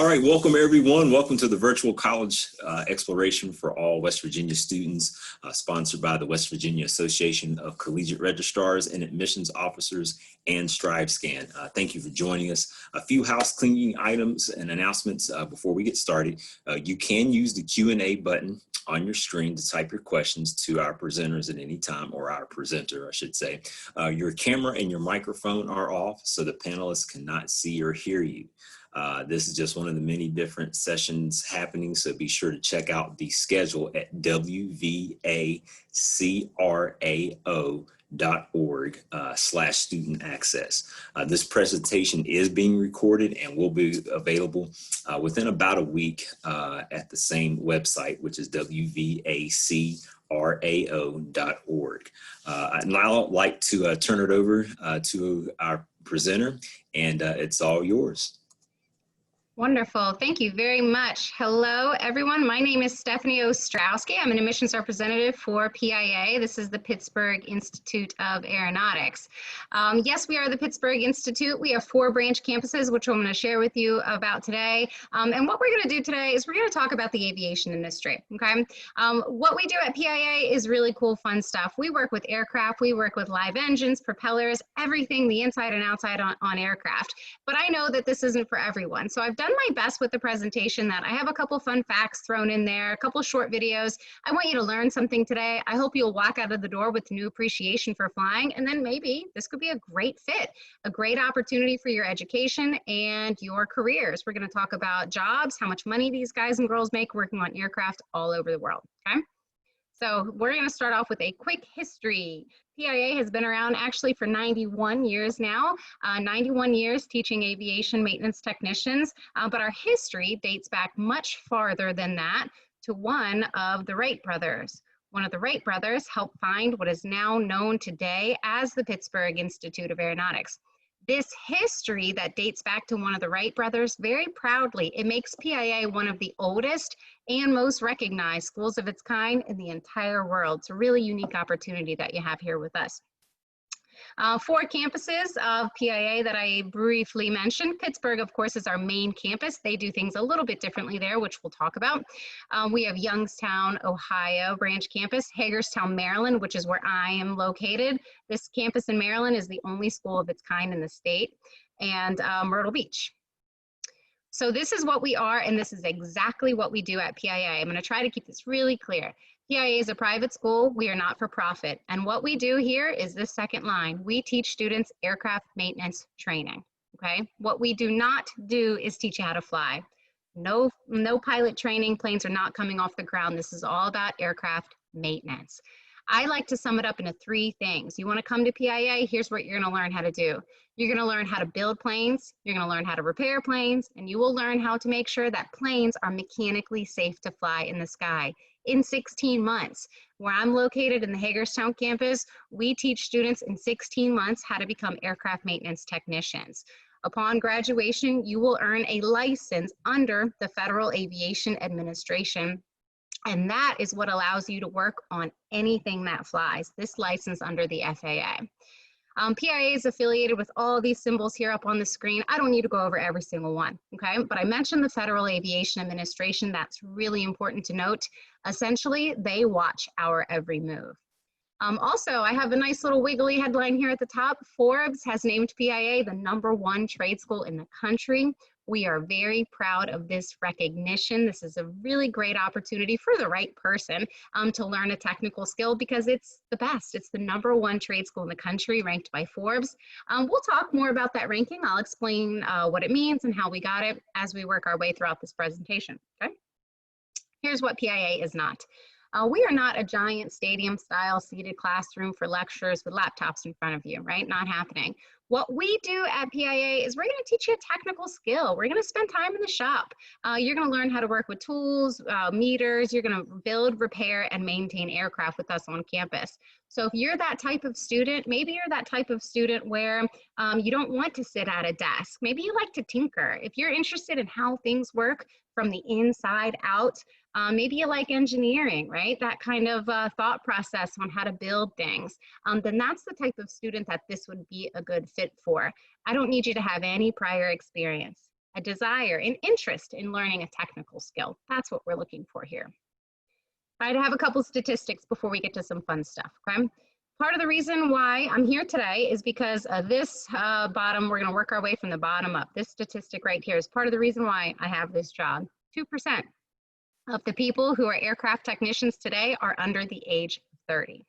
All right, welcome everyone. Welcome to the Virtual College Exploration for all West Virginia students, sponsored by the West Virginia Association of Collegiate Registrars and Admissions Officers and StriveScan. Thank you for joining us. A few house cleaning items and announcements before we get started. You can use the Q&A button on your screen to type your questions to our presenters at any time, or our presenter, I should say. Your camera and your microphone are off, so the panelists cannot see or hear you. This is just one of the many different sessions happening, so be sure to check out the schedule at WVACRAO.org/student access. This presentation is being recorded and will be available within about a week at the same website, which is WVACRAO.org. I'd now like to turn it over to our presenter, and it's all yours. Wonderful. Thank you very much. Hello, everyone. My name is Stephanie Ostrowski. I'm an admissions representative for PIA. This is the Pittsburgh Institute of Aeronautics. Yes, we are the Pittsburgh Institute. We have 4 branch campuses, which I'm going to share with you about today. And what we're going to do today is we're going to talk about the aviation industry. Okay. What we do at PIA is really cool, fun stuff. We work with aircraft. We work with live engines, propellers, everything, the inside and outside on aircraft. But I know that this isn't for everyone. So I've done my best with the presentation that I have a couple fun facts thrown in there, a couple short videos. I want you to learn something today. I hope you'll walk out of the door with new appreciation for flying, and then maybe this could be a great fit, a great opportunity for your education and your careers. We're going to talk about jobs, how much money these guys and girls make working on aircraft all over the world. Okay. So we're going to start off with a quick history. PIA has been around actually for 91 years now, 91 years teaching aviation maintenance technicians, but our history dates back much farther than that to one of the Wright brothers. One of the Wright brothers helped find what is now known today as the Pittsburgh Institute of Aeronautics. This history that dates back to one of the Wright brothers, very proudly, it makes PIA one of the oldest and most recognized schools of its kind in the entire world. It's a really unique opportunity that you have here with us. 4 campuses of PIA that I briefly mentioned. Pittsburgh, of course, is our main campus. They do things a little bit differently there, which we'll talk about. We have Youngstown, Ohio Branch Campus, Hagerstown, Maryland, which is where I am located. This campus in Maryland is the only school of its kind in the state, and Myrtle Beach. So this is what we are, and this is exactly what we do at PIA. I'm going to try to keep this really clear. PIA is a private school. We are not for profit. And what we do here is this second line. We teach students aircraft maintenance training. Okay. What we do not do is teach you how to fly. No pilot training. Planes are not coming off the ground. This is all about aircraft maintenance. I like to sum it up into 3 things. You want to come to PIA, here's what you're going to learn how to do. You're going to learn how to build planes, you're going to learn how to repair planes, and you will learn how to make sure that planes are mechanically safe to fly in the sky in 16 months. Where I'm located in the Hagerstown campus, we teach students in 16 months how to become aircraft maintenance technicians. Upon graduation, you will earn a license under the Federal Aviation Administration. And that is what allows you to work on anything that flies, this license under the FAA. PIA is affiliated with all of these symbols here up on the screen. I don't need to go over every single one, okay? But I mentioned the Federal Aviation Administration. That's really important to note. Essentially, they watch our every move. Also, I have a nice little wiggly headline here at the top. Forbes has named PIA the #1 trade school in the country. We are very proud of this recognition. This is a really great opportunity for the right person to learn a technical skill, because it's the best. It's the #1 trade school in the country, ranked by Forbes. We'll talk more about that ranking. I'll explain what it means and how we got it as we work our way throughout this presentation. Okay. Here's what PIA is not. We are not a giant stadium-style seated classroom for lectures with laptops in front of you, right? Not happening. What we do at PIA is we're going to teach you a technical skill. We're going to spend time in the shop. You're going to learn how to work with tools, meters. You're going to build, repair, and maintain aircraft with us on campus. So if you're that type of student, maybe you're that type of student where you don't want to sit at a desk. Maybe you like to tinker. If you're interested in how things work from the inside out, maybe you like engineering, right? That kind of thought process on how to build things. Then that's the type of student that this would be a good fit for. I don't need you to have any prior experience. a desire, an interest in learning a technical skill. That's what we're looking for here. I'd have a couple statistics before we get to some fun stuff, okay? Part of the reason why I'm here today is because this bottom, we're gonna work our way from the bottom up. This statistic right here is part of the reason why I have this job. 2% of the people who are aircraft technicians today are under the age of 30.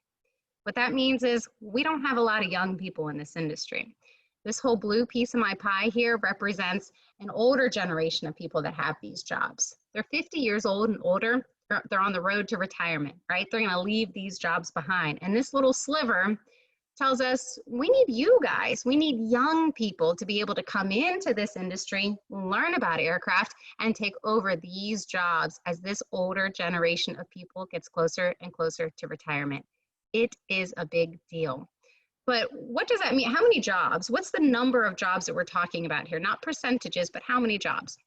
What that means is we don't have a lot of young people in this industry. This whole blue piece of my pie here represents an older generation of people that have these jobs. They're 50 years old and older. They're on the road to retirement, right? They're gonna leave these jobs behind. And this little sliver tells us we need you guys. We need young people to be able to come into this industry, learn about aircraft, and take over these jobs as this older generation of people gets closer and closer to retirement. It is a big deal. But what does that mean? How many jobs? What's the number of jobs that we're talking about here? Not percentages, but how many jobs?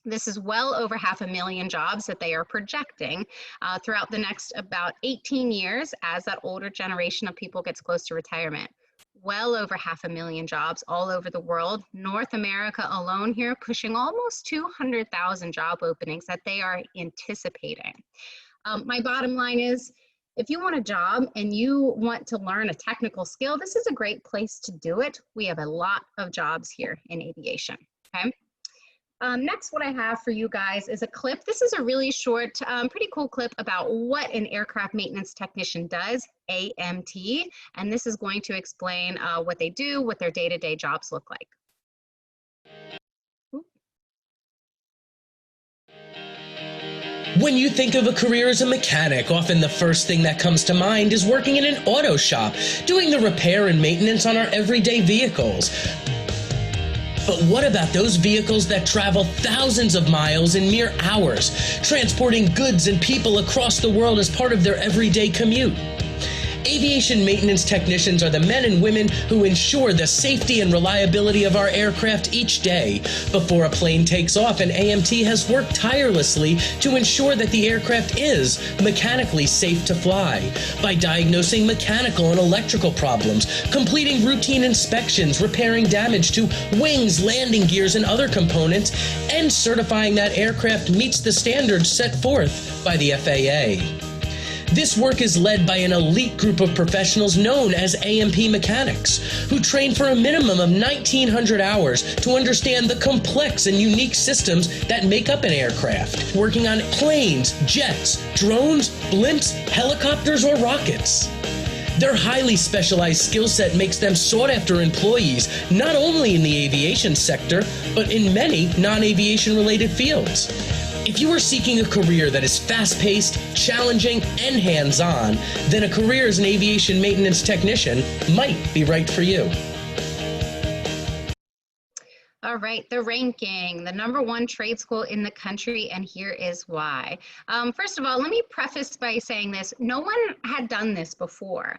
This is well over 500,000 jobs that they are projecting throughout the next about 18 years as that older generation of people gets close to retirement. Well over 500,000 jobs all over the world. North America alone here pushing almost 200,000 job openings that they are anticipating. My bottom line is, if you want a job and you want to learn a technical skill, this is a great place to do it. We have a lot of jobs here in aviation, okay? Next, what I have for you guys is a clip. This is a really short, pretty cool clip about what an aircraft maintenance technician does, AMT, and this is going to explain what they do, what their day-to-day jobs look like. When you think of a career as a mechanic, often the first thing that comes to mind is working in an auto shop, doing the repair and maintenance on our everyday vehicles. But what about those vehicles that travel thousands of miles in mere hours, transporting goods and people across the world as part of their everyday commute? Aviation maintenance technicians are the men and women who ensure the safety and reliability of our aircraft each day. Before a plane takes off, an AMT has worked tirelessly to ensure that the aircraft is mechanically safe to fly. By diagnosing mechanical and electrical problems, completing routine inspections, repairing damage to wings, landing gears, and other components, and certifying that aircraft meets the standards set forth by the FAA. This work is led by an elite group of professionals known as AMP mechanics, who train for a minimum of 1,900 hours to understand the complex and unique systems that make up an aircraft, working on planes, jets, drones, blimps, helicopters, or rockets. Their highly specialized skill set makes them sought-after employees, not only in the aviation sector, but in many non-aviation related fields. If you are seeking a career that is fast-paced, challenging, and hands-on, then a career as an aviation maintenance technician might be right for you. All right, the ranking, the #1 trade school in the country, and here is why. First of all, let me preface by saying this. No one had done this before.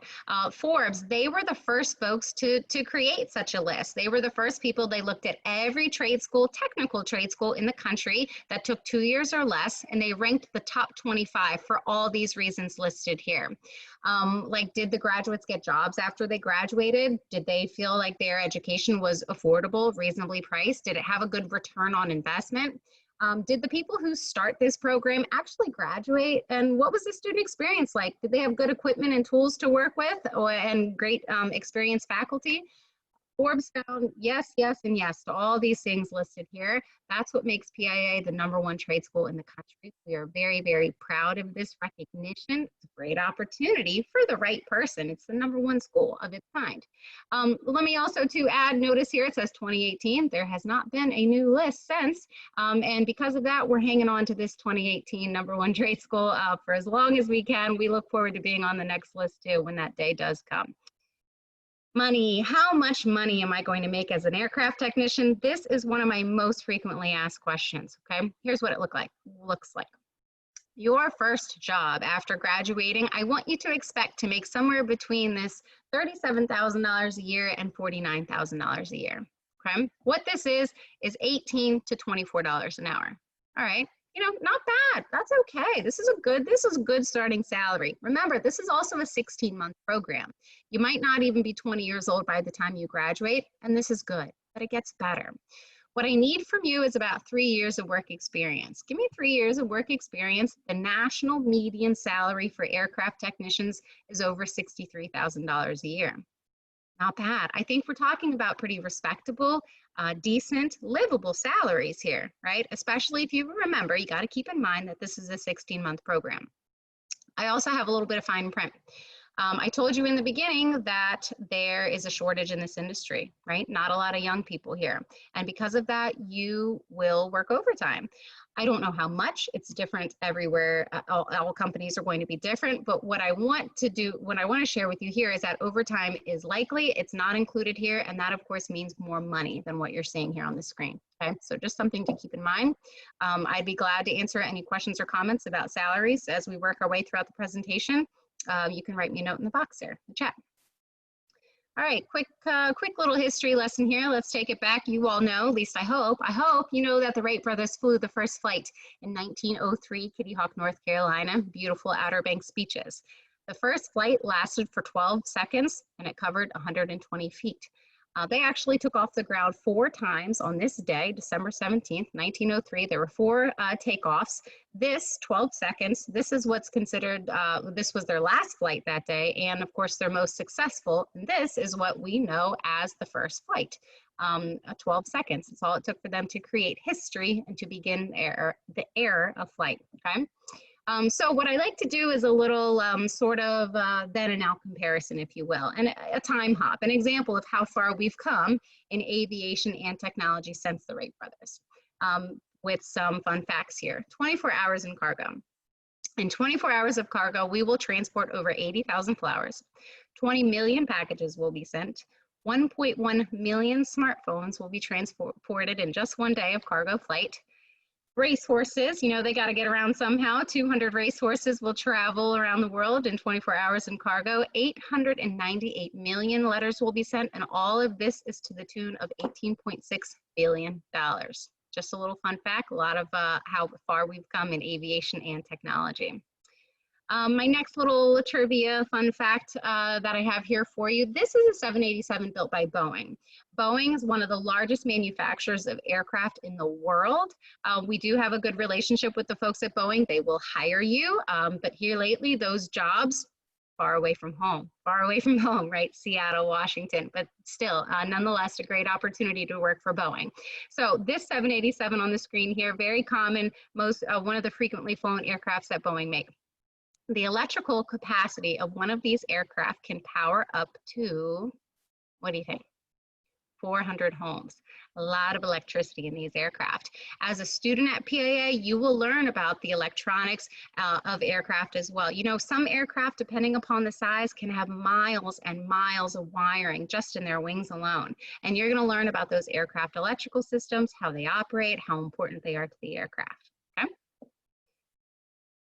Forbes, they were the first folks to create such a list. They were the first people. They looked at every trade school, technical trade school in the country that took 2 years or less, and they ranked the top 25 for all these reasons listed here. Like, did the graduates get jobs after they graduated? Did they feel like their education was affordable, reasonably priced? Did it have a good return on investment? Did the people who start this program actually graduate? And what was the student experience like? Did they have good equipment and tools to work with, and great experienced faculty? Forbes found yes, yes, and yes to all these things listed here. That's what makes PIA the #1 trade school in the country. We are very, very proud of this recognition. It's a great opportunity for the right person. It's the #1 school of its kind. Let me also to add, notice here it says 2018. There has not been a new list since. And because of that, we're hanging on to this 2018 #1 trade school for as long as we can. We look forward to being on the next list too when that day does come. Money. How much money am I going to make as an aircraft technician? This is one of my most frequently asked questions, okay? Here's what it looks like. Your first job after graduating, I want you to expect to make somewhere between this $37,000 a year and $49,000 a year, okay? What this is $18 to $24 an hour, all right? You know, not bad. That's okay. This is a good starting salary. Remember, this is also a 16-month program. You might not even be 20 years old by the time you graduate, and this is good, but it gets better. What I need from you is about 3 years of work experience. Give me 3 years of work experience. The national median salary for aircraft technicians is over $63,000 a year. Not bad. I think we're talking about pretty respectable, decent, livable salaries here, right? Especially if you remember, you got to keep in mind that this is a 16-month program. I also have a little bit of fine print. I told you in the beginning that there is a shortage in this industry, right? Not a lot of young people here. And because of that, you will work overtime. I don't know how much, it's different everywhere. All companies are going to be different, but what I want to share with you here is that overtime is likely, it's not included here, and that of course means more money than what you're seeing here on the screen. Okay, so just something to keep in mind. I'd be glad to answer any questions or comments about salaries as we work our way throughout the presentation. You can write me a note in the box there, the chat. All right, quick little history lesson here. Let's take it back. You all know, at least I hope you know that the Wright brothers flew the first flight in 1903, Kitty Hawk, North Carolina. Beautiful Outer Banks beaches. The first flight lasted for 12 seconds and it covered 120 feet. They actually took off the ground 4 times on this day, December 17th, 1903. There were 4 takeoffs. This 12 seconds, this is what's considered, this was their last flight that day, and of course their most successful. And this is what we know as the first flight, 12 seconds. That's all it took for them to create history and to begin the era of flight, okay? So what I like to do is a little sort of then and now comparison, if you will, and a time hop, an example of how far we've come in aviation and technology since the Wright brothers, with some fun facts here. 24 hours in cargo. In 24 hours of cargo, we will transport over 80,000 flowers. 20 million packages will be sent. 1.1 million smartphones will be transported in just one day of cargo flight. Racehorses, you know, they got to get around somehow. 200 racehorses will travel around the world in 24 hours in cargo. 898 million letters will be sent, and all of this is to the tune of $18.6 billion. Just a little fun fact, a lot of how far we've come in aviation and technology. My next little trivia fun fact that I have here for you, this is a 787 built by Boeing. Boeing is one of the largest manufacturers of aircraft in the world. We do have a good relationship with the folks at Boeing. They will hire you, but here lately, those jobs far away from home, right? Seattle, Washington, but still, nonetheless, a great opportunity to work for Boeing. So this 787 on the screen here, very common, one of the frequently flown aircrafts that Boeing make. The electrical capacity of one of these aircraft can power up to, what do you think? 400 homes. A lot of electricity in these aircraft. As a student at PIA, you will learn about the electronics of aircraft as well. You know, some aircraft, depending upon the size, can have miles and miles of wiring just in their wings alone. And you're going to learn about those aircraft electrical systems, how they operate, how important they are to the aircraft. Okay?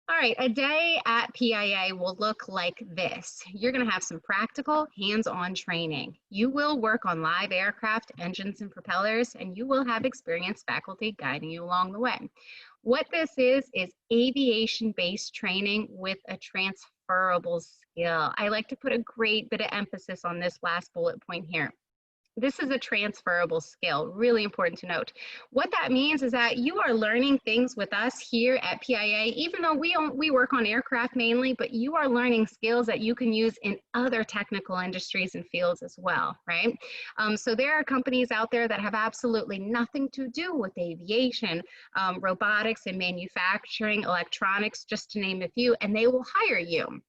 All right, a day at PIA will look like this. You're going to have some practical, hands-on training. You will work on live aircraft, engines, and propellers, and you will have experienced faculty guiding you along the way. What this is aviation-based training with a transferable skill. I like to put a great bit of emphasis on this last bullet point here. This is a transferable skill, really important to note. What that means is that you are learning things with us here at PIA, even though we work on aircraft mainly, but you are learning skills that you can use in other technical industries and fields as well, right? So there are companies out there that have absolutely nothing to do with aviation, robotics and manufacturing, electronics, just to name a few, and they will hire you.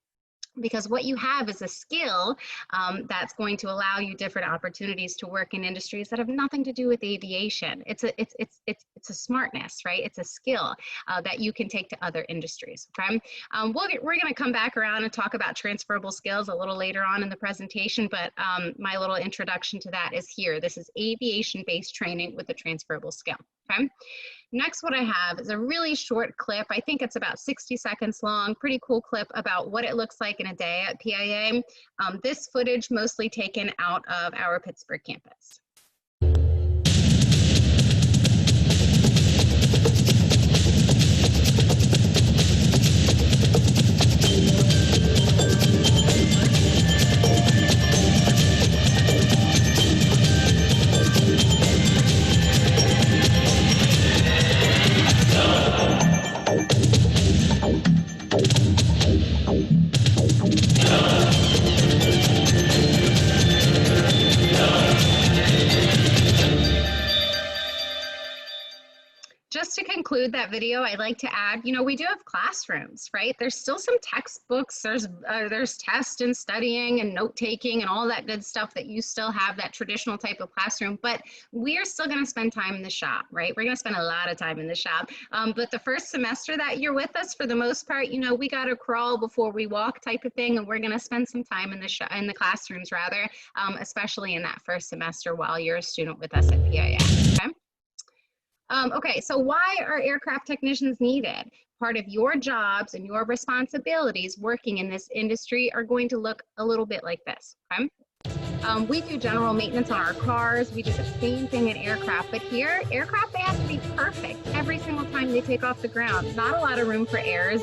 Because what you have is a skill that's going to allow you different opportunities to work in industries that have nothing to do with aviation. It's a smartness, right? It's a skill that you can take to other industries. Okay, we're going to come back around and talk about transferable skills a little later on in the presentation, but my little introduction to that is here. This is aviation-based training with a transferable skill. Okay. Next, what I have is a really short clip. I think it's about 60 seconds long, pretty cool clip about what it looks like in a day at PIA. This footage mostly taken out of our Pittsburgh campus. conclude that video, I'd like to add, we do have classrooms, right? There's still some textbooks, there's test and studying and note taking and all that good stuff that you still have that traditional type of classroom, but we are still going to spend time in the shop, right? We're going to spend a lot of time in the shop. But the first semester that you're with us, for the most part, we got to crawl before we walk type of thing, and we're going to spend some time in the classrooms rather, especially in that first semester while you're a student with us at PIA. Okay. Okay, so why are aircraft technicians needed? Part of your jobs and your responsibilities working in this industry are going to look a little bit like this, okay? We do general maintenance on our cars. We do the same thing in aircraft, but here, aircraft, they have to be perfect every single time they take off the ground. Not a lot of room for errors,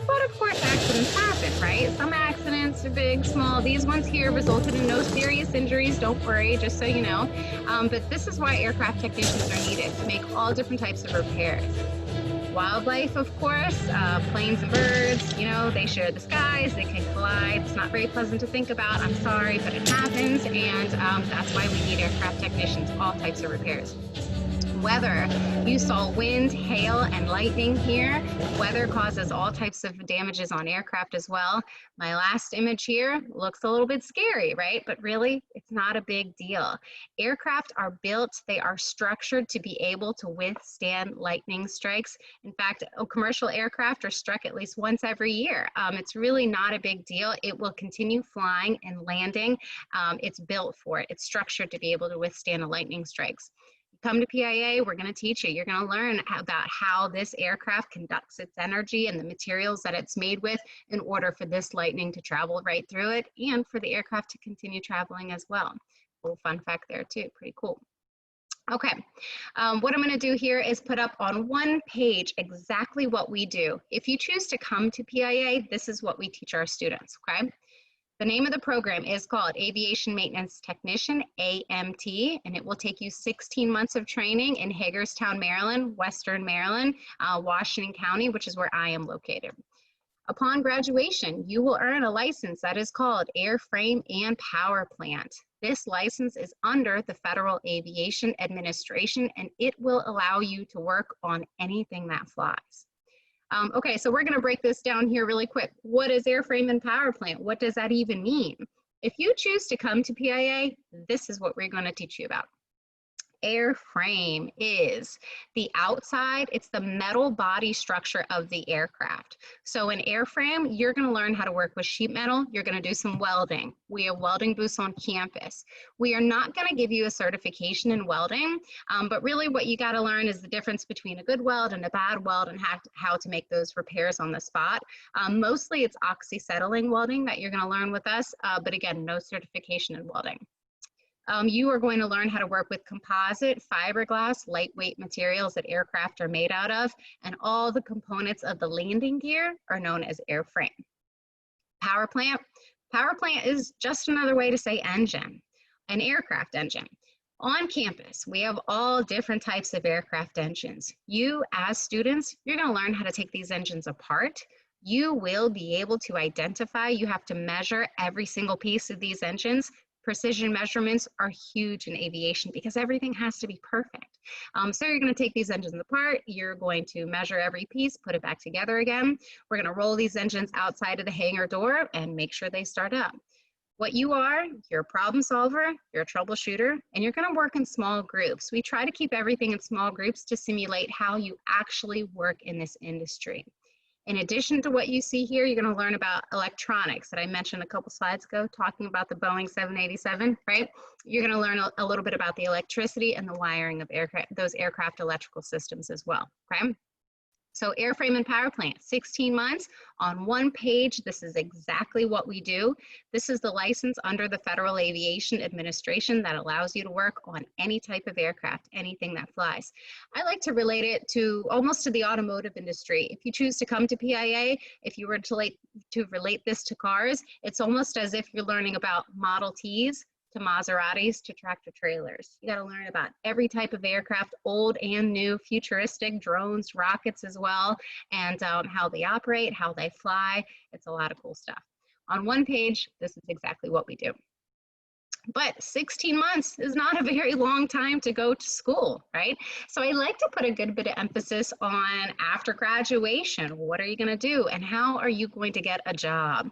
but of course accidents happen, right? Some accidents are big, small. These ones here resulted in no serious injuries, don't worry, just so you know. But this is why aircraft technicians are needed, to make all different types of repairs. Wildlife, of course, planes and birds, they share the skies, they can collide. It's not very pleasant to think about, I'm sorry, but it happens, and that's why we need aircraft technicians, all types of repairs. Weather, you saw wind, hail, and lightning here. Weather causes all types of damages on aircraft as well. My last image here looks a little bit scary, right? But really, it's not a big deal. Aircraft are built, they are structured to be able to withstand lightning strikes. In fact, commercial aircraft are struck at least once every year. It's really not a big deal. It will continue flying and landing. It's built for it. It's structured to be able to withstand the lightning strikes. Come to PIA, we're going to teach you. You're going to learn about how this aircraft conducts its energy and the materials that it's made with in order for this lightning to travel right through it and for the aircraft to continue traveling as well. Little fun fact there too, pretty cool. Okay, what I'm going to do here is put up on one page exactly what we do. If you choose to come to PIA, this is what we teach our students, okay? The name of the program is called Aviation Maintenance Technician, AMT, and it will take you 16 months of training in Hagerstown, Maryland, Western Maryland, Washington County, which is where I am located. Upon graduation, you will earn a license that is called Airframe and Power Plant. This license is under the Federal Aviation Administration, and it will allow you to work on anything that flies. Okay, so we're going to break this down here really quick. What is airframe and power plant? What does that even mean? If you choose to come to PIA, this is what we're going to teach you about. Airframe is the outside, it's the metal body structure of the aircraft. So in airframe, you're going to learn how to work with sheet metal. You're going to do some welding. We have welding booths on campus. We are not going to give you a certification in welding, but really what you got to learn is the difference between a good weld and a bad weld and how to make those repairs on the spot. Mostly it's oxyacetylene welding that you're going to learn with us, but again, no certification in welding. You are going to learn how to work with composite, fiberglass, lightweight materials that aircraft are made out of, and all the components of the landing gear are known as airframe. Power plant. Power plant is just another way to say engine, an aircraft engine. On campus, we have all different types of aircraft engines. You, as students, you're going to learn how to take these engines apart. You will be able to identify, you have to measure every single piece of these engines. Precision measurements are huge in aviation because everything has to be perfect. So you're going to take these engines apart, you're going to measure every piece, put it back together again. We're going to roll these engines outside of the hangar door and make sure they start up. What you are, you're a problem solver, you're a troubleshooter, and you're going to work in small groups. We try to keep everything in small groups to simulate how you actually work in this industry. In addition to what you see here, you're going to learn about electronics that I mentioned a couple slides ago, talking about the Boeing 787, right? You're going to learn a little bit about the electricity and the wiring of those aircraft electrical systems as well, okay? So airframe and power plant, 16 months on one page. This is exactly what we do. This is the license under the Federal Aviation Administration that allows you to work on any type of aircraft, anything that flies. I like to relate it to almost to the automotive industry. If you choose to come to PIA, if you were to relate this to cars, it's almost as if you're learning about Model Ts to Maseratis to tractor trailers. You got to learn about every type of aircraft, old and new, futuristic, drones, rockets as well, and how they operate, how they fly. It's a lot of cool stuff. On one page, this is exactly what we do. But 16 months is not a very long time to go to school, right? So I like to put a good bit of emphasis on after graduation, what are you going to do and how are you going to get a job?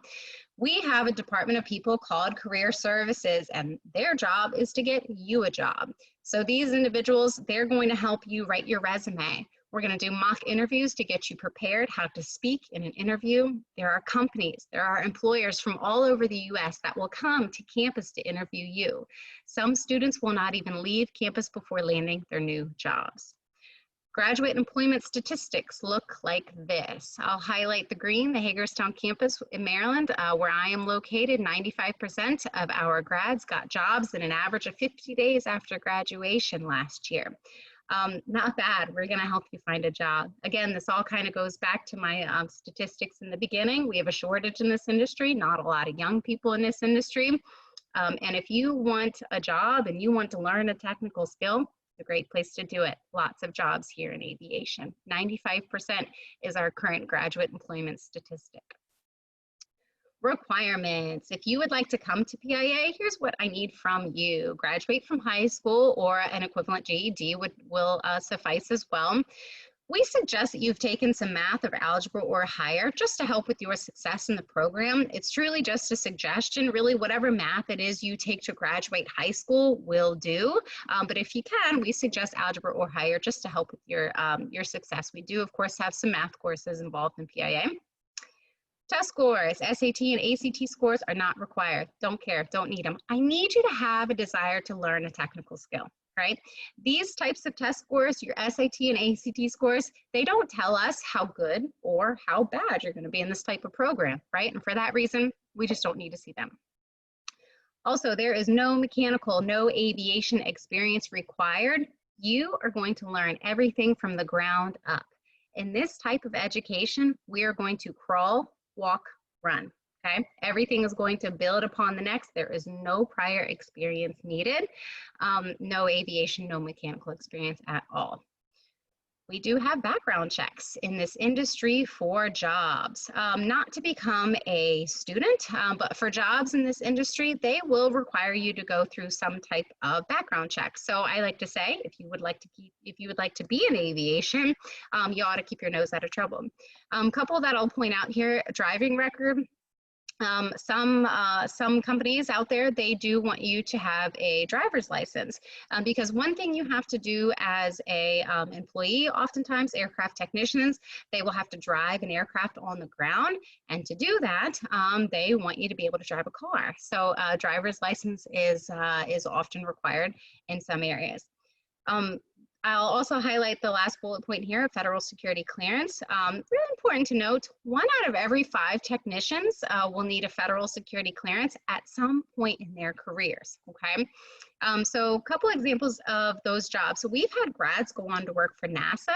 We have a department of people called Career Services, and their job is to get you a job. So these individuals, they're going to help you write your resume. We're going to do mock interviews to get you prepared how to speak in an interview. There are companies, there are employers from all over the US that will come to campus to interview you. Some students will not even leave campus before landing their new jobs. Graduate employment statistics look like this. I'll highlight the green, the Hagerstown campus in Maryland, where I am located. 95% of our grads got jobs in an average of 50 days after graduation last year. Not bad. We're going to help you find a job. Again, this all kind of goes back to my statistics in the beginning. We have a shortage in this industry, not a lot of young people in this industry. And if you want a job and you want to learn a technical skill, it's a great place to do it. Lots of jobs here in aviation. 95% is our current graduate employment statistic. Requirements. If you would like to come to PIA, here's what I need from you. Graduate from high school or an equivalent GED will suffice as well. We suggest that you've taken some math or algebra or higher just to help with your success in the program. It's truly just a suggestion. Really, whatever math it is you take to graduate high school will do. But if you can, we suggest algebra or higher just to help with your success. We do, of course, have some math courses involved in PIA. Test scores, SAT and ACT scores are not required. Don't care, don't need them. I need you to have a desire to learn a technical skill, right? These types of test scores, your SAT and ACT scores, they don't tell us how good or how bad you're going to be in this type of program, right? And for that reason, we just don't need to see them. Also, there is no mechanical, no aviation experience required. You are going to learn everything from the ground up. In this type of education, we are going to crawl, walk, run, okay? Everything is going to build upon the next. There is no prior experience needed, no aviation, no mechanical experience at all. We do have background checks in this industry for jobs, not to become a student, but for jobs in this industry, they will require you to go through some type of background check. So I like to say, if you would like to be in aviation, you ought to keep your nose out of trouble. Couple that I'll point out here: driving record. Some companies out there, they do want you to have a driver's license, because one thing you have to do as a employee, oftentimes aircraft technicians, they will have to drive an aircraft on the ground, and to do that, they want you to be able to drive a car. So a driver's license is often required in some areas. I'll also highlight the last bullet point here, federal security clearance. Really important to note, 1 out of every 5 technicians will need a federal security clearance at some point in their careers, okay? So a couple examples of those jobs. So we've had grads go on to work for NASA.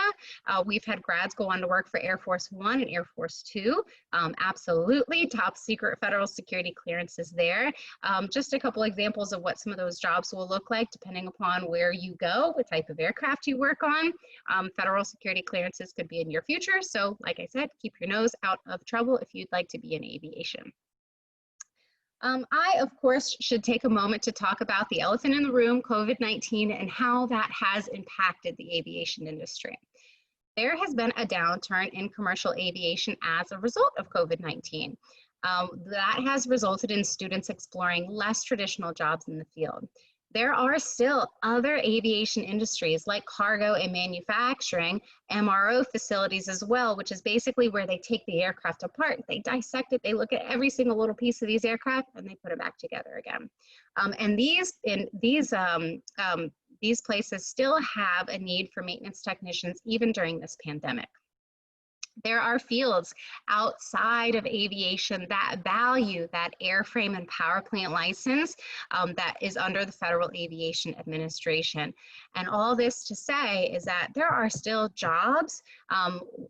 We've had grads go on to work for Air Force One and Air Force Two. Absolutely top secret federal security clearances there. Just a couple examples of what some of those jobs will look like depending upon where you go, what type of aircraft you work on. Federal security clearances could be in your future. So like I said, keep your nose out of trouble if you'd like to be in aviation. I, of course, should take a moment to talk about the elephant in the room, COVID-19, and how that has impacted the aviation industry. There has been a downturn in commercial aviation as a result of COVID-19. That has resulted in students exploring less traditional jobs in the field. There are still other aviation industries like cargo and manufacturing, MRO facilities as well, which is basically where they take the aircraft apart, they dissect it, they look at every single little piece of these aircraft, and they put it back together again. And these places still have a need for maintenance technicians even during this pandemic. There are fields outside of aviation that value that airframe and power plant license that is under the Federal Aviation Administration. And all this to say is that there are still jobs.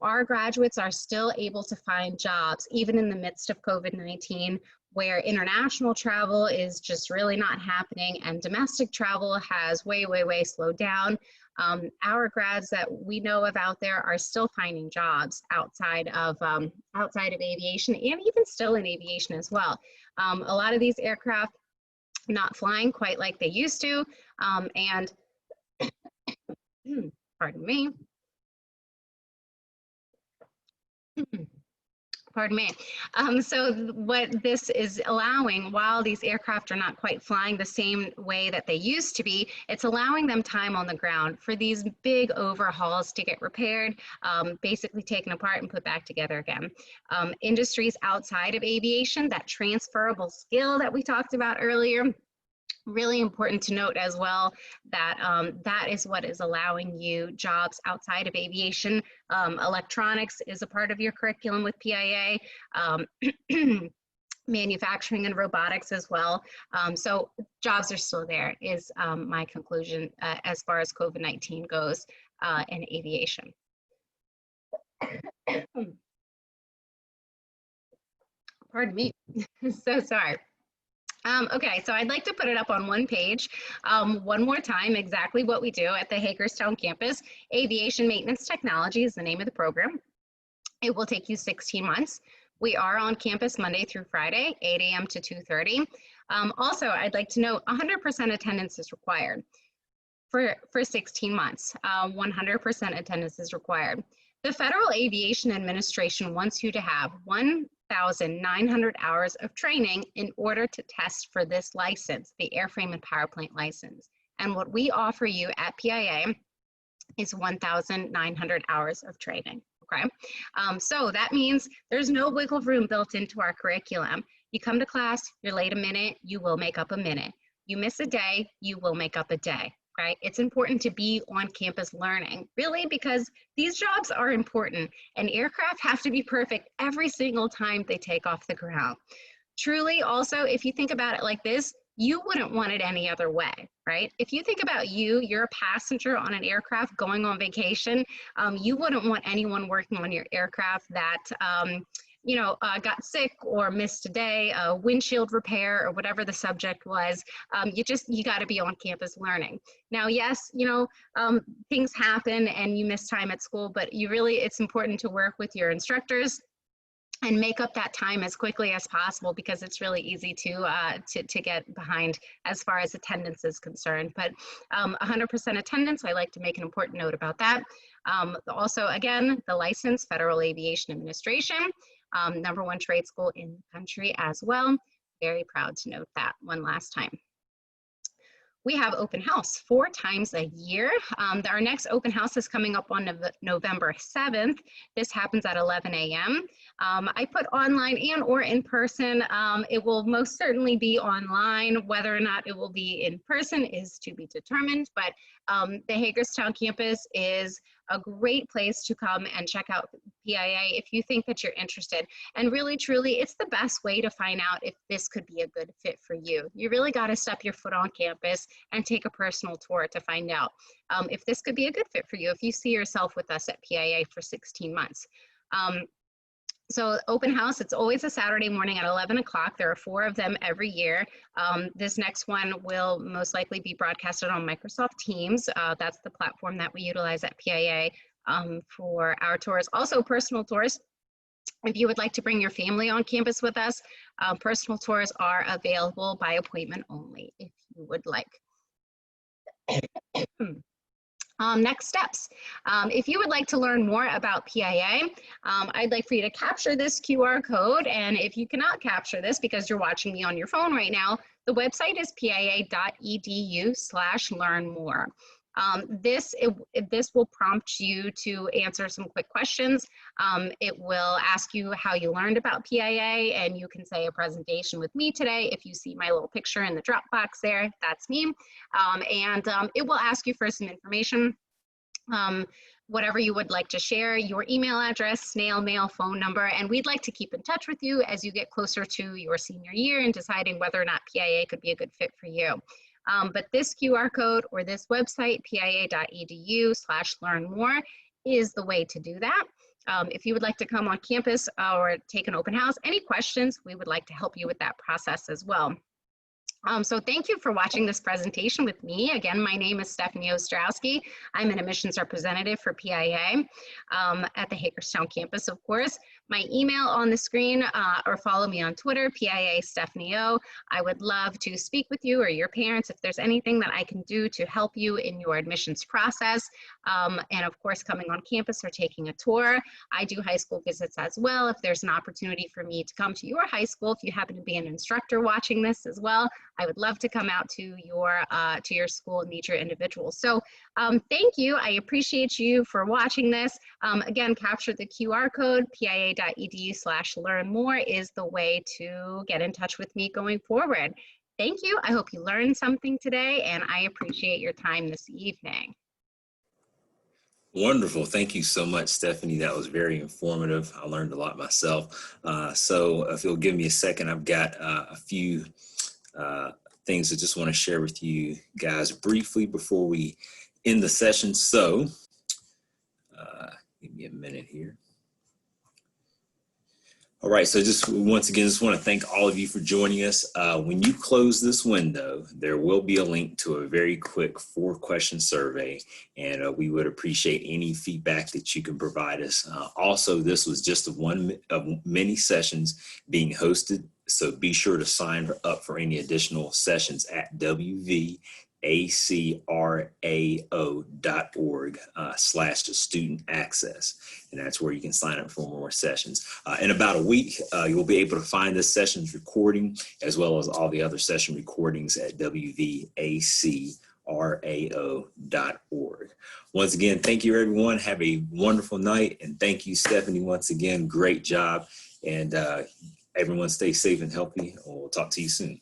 Our graduates are still able to find jobs even in the midst of COVID-19, where international travel is just really not happening and domestic travel has way slowed down. Our grads that we know of out there are still finding jobs outside of aviation, and even still in aviation as well. A lot of these aircraft not flying quite like they used to. And pardon me. Pardon me. So what this is allowing, while these aircraft are not quite flying the same way that they used to be, it's allowing them time on the ground for these big overhauls to get repaired, basically taken apart and put back together again. Industries outside of aviation, that transferable skill that we talked about earlier, really important to note as well that that is what is allowing you jobs outside of aviation. Electronics is a part of your curriculum with PIA, manufacturing and robotics as well. So jobs are still there is my conclusion as far as COVID-19 goes in aviation. Pardon me, so sorry. Okay, so I'd like to put it up on one page one more time, exactly what we do at the Hagerstown campus. Aviation Maintenance Technology is the name of the program. It will take you 16 months. We are on campus Monday through Friday, 8 a.m. to 2:30. Also, I'd like to note 100% attendance is required for 16 months. 100% attendance is required. The Federal Aviation Administration wants you to have 1,900 hours of training in order to test for this license, the airframe and powerplant license. And what we offer you at PIA is 1,900 hours of training, okay? So that means there's no wiggle room built into our curriculum. You come to class, you're late a minute, you will make up a minute. You miss a day, you will make up a day. Right? It's important to be on campus learning, really, because these jobs are important and aircraft have to be perfect every single time they take off the ground. Truly, also, if you think about it like this, you wouldn't want it any other way, right? If you think about you're a passenger on an aircraft going on vacation, you wouldn't want anyone working on your aircraft that got sick or missed a day, a windshield repair or whatever the subject was. You got to be on campus learning. Now, yes, things happen and you miss time at school, but it's important to work with your instructors and make up that time as quickly as possible, because it's really easy to get behind as far as attendance is concerned. But 100% attendance, I like to make an important note about that. Also, again, the license, Federal Aviation Administration, #1 trade school in the country as well. Very proud to note that one last time. We have open house 4 times a year. Our next open house is coming up on November 7th. This happens at 11 a.m. I put online and or in person. It will most certainly be online. Whether or not it will be in person is to be determined, but the Hagerstown campus is a great place to come and check out PIA if you think that you're interested. And really, truly, it's the best way to find out if this could be a good fit for you. You really got to step your foot on campus and take a personal tour to find out if this could be a good fit for you, if you see yourself with us at PIA for 16 months. So open house, it's always a Saturday morning at 11 o'clock. There are 4 of them every year. This next one will most likely be broadcasted on Microsoft Teams. That's the platform that we utilize at PIA for our tours. Also personal tours. If you would like to bring your family on campus with us, personal tours are available by appointment only if you would like. Next steps. If you would like to learn more about PIA, I'd like for you to capture this QR code. And if you cannot capture this because you're watching me on your phone right now, the website is pia.edu/learnmore. This will prompt you to answer some quick questions. It will ask you how you learned about PIA, and you can say a presentation with me today. If you see my little picture in the drop box there, that's me. It will ask you for some information, whatever you would like to share, your email address, snail mail, phone number, and we'd like to keep in touch with you as you get closer to your senior year and deciding whether or not PIA could be a good fit for you. But this QR code or this website, pia.edu/learnmore, is the way to do that. If you would like to come on campus or take an open house, any questions, we would like to help you with that process as well. So thank you for watching this presentation with me. Again, my name is Stephanie Ostrowski. I'm an admissions representative for PIA at the Hagerstown campus, of course. my email on the screen or follow me on Twitter, PIA Stephanie O. I would love to speak with you or your parents if there's anything that I can do to help you in your admissions process. And of course, coming on campus or taking a tour. I do high school visits as well. If there's an opportunity for me to come to your high school, if you happen to be an instructor watching this as well, I would love to come out to your school and meet your individuals. So thank you. I appreciate you for watching this. Again, capture the QR code, pia.edu/learn more is the way to get in touch with me going forward. Thank you. I hope you learned something today, and I appreciate your time this evening. Wonderful. Thank you so much, Stephanie. That was very informative. I learned a lot myself. So if you'll give me a second, I've got a few things I just want to share with you guys briefly before we end the session. So give me a minute here. All right, so just once again, just want to thank all of you for joining us. When you close this window, there will be a link to a very quick 4-question survey, and we would appreciate any feedback that you can provide us. Also, this was just one of many sessions being hosted, so be sure to sign up for any additional sessions at WVACRAO.org/student access. And that's where you can sign up for more sessions. In about a week, you'll be able to find this session's recording as well as all the other session recordings at WVACRAO.org. Once again, thank you, everyone. Have a wonderful night. And thank you, Stephanie, once again. Great job. And everyone stay safe and healthy. We'll talk to you soon.